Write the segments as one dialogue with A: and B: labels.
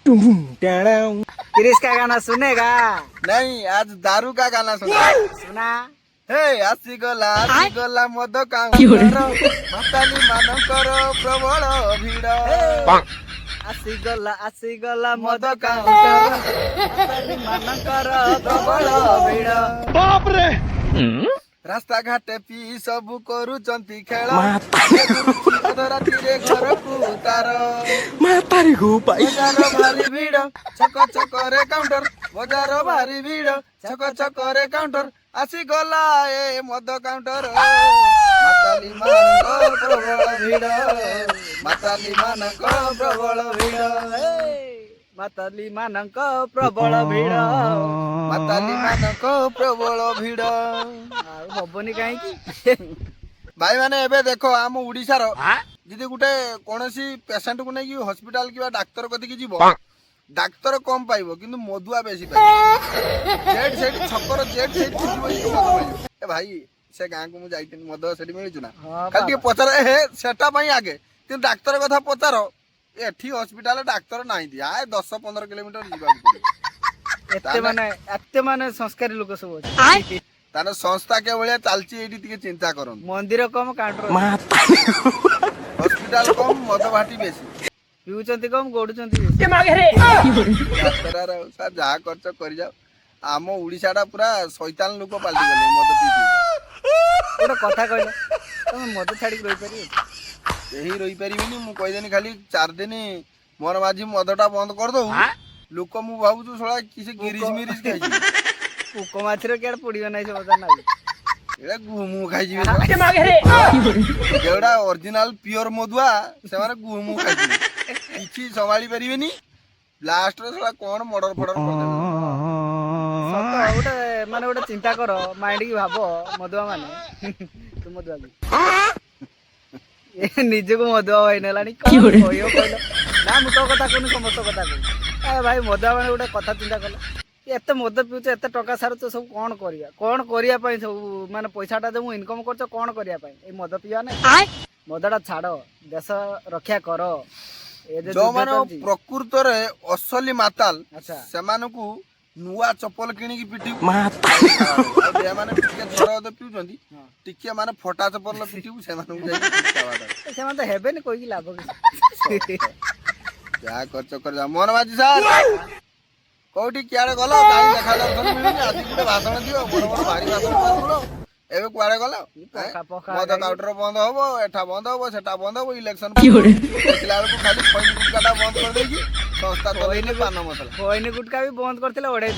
A: क्रिश का गाना सुनेगा?
B: नहीं, आज दारू का गाना सुना।
A: सुना।
B: हे आसीगला मद काउंटर माताली मानकर प्रबल भिड़
A: आसीगला मद काउंटर ମାନଙ୍କର ପ୍ରବଳ ଭିଡ଼।
B: रास्ता घाटे पी सब करुचंती खेल रातिरे घरकू तार बजार भारी भिड़ छक छकरे काउंटर बजार भारी भिड़ छक छकरे काउंटर आसी गला ए मद काउंटर माताली ମାନଙ୍କ प्रबल भिड़ माताली ମାନଙ୍କ प्रबल भिड़
A: ମାତାଲି ମାନଙ୍କ ପ୍ରବଳ ଭିଡ଼
B: ମାତାଲି ମାନଙ୍କ ପ୍ରବଳ ଭିଡ଼
A: ଆଉ ହବନି କାହିଁକି?
B: ଭାଇ ମାନେ ଏବେ ଦେଖ ଆମ ଓଡିଶାର ଯଦି ଗୋଟେ କୌଣସି ପେସେଣ୍ଟ କୁ ନେଇକି ହସ୍ପିଟାଲ କିମ୍ବା ଡାକ୍ତର କତିକି ଯିବ ଡାକ୍ତର କମ ପାଇବ କିନ୍ତୁ ମଦୁଆ ବେଶୀ ପାଇବ। ଜେଡ୍ ସେଇଠି ଛକର ଜେଡ୍ ସେଇଠି ଯିବ ଏ ଭାଇ ସେ ଗାଁକୁ ମୁଁ ଯାଇଥିଲି ମଦ ସେଠି ମିଳୁଛୁ ନା ଖାଲି ଟିକେ ପଚାର ହେ ସେଟା ପାଇଁ ଆଗେ କିନ୍ତୁ ଡାକ୍ତର କଥା ପଚାର ଏଠି ହସ୍ପିଟାଲ ଡାକ୍ତର ନାହାନ୍ତି ଆ 10-15 କିଲୋମିଟର ଯିବାକୁ ପଡିବ।
A: ଏତେ ମାନେ ସଂସ୍କାରୀ ଲୋକ ସବୁ ଅଛି
B: ତାର ସଂସ୍ଥା କେ ଭଳିଆ ଚାଲିଛି ଏଇଠି ଟିକେ ଚିନ୍ତା କରନ୍ତୁ।
A: ମନ୍ଦିର କମ କାଉଣ୍ଟର
B: ହସ୍ପିଟାଲ କମ ମଦ ଭାଟି ବେଶୀ
A: ପିଉଛନ୍ତି କମ ଗଡୁଛନ୍ତି
B: ଯାହା ଖର୍ଚ୍ଚ କରିଯାଉ ଆମ ଓଡିଶା ଟା ପୁରା ଶୈତାନ ଲୋକ ପାଲଟି ଗଲେ ମଦ ପିଇ
A: ଗୋଟେ କଥା କହିଲ ତମେ ମଦ ଛାଡିକି ରହିପାରିବ?
B: କେହି ରହିପାରିବିନି ମୁଁ କହିଦେନି ଖାଲି 4 ଦିନ ମୋର ମାଝି ମଦ ଟା ବନ୍ଦ କରିଦଉ ଲୋକ ମୁଁ ଭାବୁଛୁ ଶଳା କିଛି ଗିରିଜ ମିରିଜ ଖାଇଛି
A: ପୋକ ମାଛର କିଆଡେ ପଡିବ ନାହିଁ ସେ ମଜା ନାହିଁ
B: ଏଇଟା ଗୁମୁ ଖାଇଯିବେ ଯେଉଁଟା ଅରିଜିନାଲ ପିଓର ମଦୁଆ ସେମାନେ ଗୁମୁ ଖାଇଯିବେ କିଛି ସମ୍ଭାଳି ପାରିବେନି ଲାଷ୍ଟରେ ଶଳା କଣ ମର୍ଡର ଫର୍ଡର କରିଦେବେ।
A: ଗୋଟେ ମାନେ ଗୋଟେ ଚିନ୍ତା କର ମାଇଣ୍ଡ କି ଭାବ ମଦୁଆ ମାନେ ତୁ ମଦୁଆ ନିଜକୁ ମଦୁଆ ଭାଇ ନେଲାଣି କହିବ କହିଲ ନା ମୁଁ ତୋ କଥା କହୁନି ସମସ୍ତ କଥା କହୁନି ଭାଇ ମଦୁଆ ମାନେ ଗୋଟେ କଥା ଚିନ୍ତା କଲ ଏତେ ମଦ ପିଉଛ ଏତେ ଟଙ୍କା ସାରୁଛ ସବୁ କଣ କରିବା ପାଇଁ ସବୁ ମାନେ ପଇସାଟା ଯୋଉ ଇନକମ କରୁଛ କଣ କରିବା ପାଇଁ ଏଇ ମଦ ପିଇବା ନାଇଁ ମଦଟା ଛାଡ ଦେଶ ରକ୍ଷା କର।
B: ଯୋଉମାନେ ପ୍ରକୃତରେ ଅସଲି ମାତାଲ ସେମାନଙ୍କୁ ନୂଆ ଚପଲ କିଣିକି ପିଟିବୁ ସେମାନେ ଟିକେ ଥର ଅଧେ ପିଉଛନ୍ତି ଟିକେ ମାନେ ଫଟା ଚପଲ ପିଟିବୁ ସେମାନଙ୍କୁ
A: ସେମାନେ ତ ହେବେନି କହିକି ଲାଭ
B: ଯାହା ଖର୍ଚ୍ଚ କରିବା ମୋହନ ମାଝି ସାର୍ କୋଉଠି କିଆଡେ ଗଲ କାହିଁ ଦେଖା ଦର୍ଶନ ମିଳୁନି ଆଜି ଗୋଟେ ଭାଷଣ ଦିଅ ବଡ ବଡ ଭାରି ଭାଷଣ ଦିଅ ଏବେ କୁଆଡେ ଗଲ ମଦ କାଉଣ୍ଟର ବନ୍ଦ ହବ ଏଠା ବନ୍ଦ ହବ ସେଟା ବନ୍ଦ ହବ ଇଲେକ୍ସନ ଦେଖିଲା ବେଳକୁ ଖାଲି ଖଇନି ଗୁଟକାଟା ବନ୍ଦ କରିଦେଇକି ସଂସ୍ଥା ଚଲେଇଲେ ପାନ ମସଲା
A: ଖଇନି ଗୁଟକା ବି ବନ୍ଦ କରିଥିଲେ ଓଢେଇ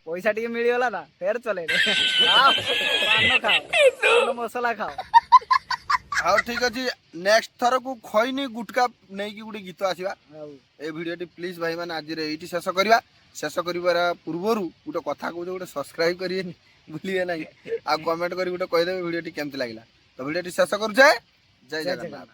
A: ପଇସା ଟିକେ ମିଳିଗଲା ନା ଫେର ଚଲେଇଲେ ପାନ ଖାଅ ମସଲା ଖାଅ।
B: ଆଉ ଠିକ ଅଛି ନେକ୍ସଟ ଥରକୁ ଖଇନି ଗୁଟକା ନେଇକି ଗୋଟେ ଗୀତ ଆସିବା এই ভিডিওটি প্লিজ ভাই মানে আজ এইটি শেষ করা শেষ করিবার পূর্বরু গোটে কথা কହୁছে গোটে সবসক্রাইব করিয়ে ভুলিবে না আর কমেন্ট করে গোটে কইদেবে ভিডিওটি কেমতি লাগিলা তো ভিডিওটি শেষ করছে জয় জগন্নাথ।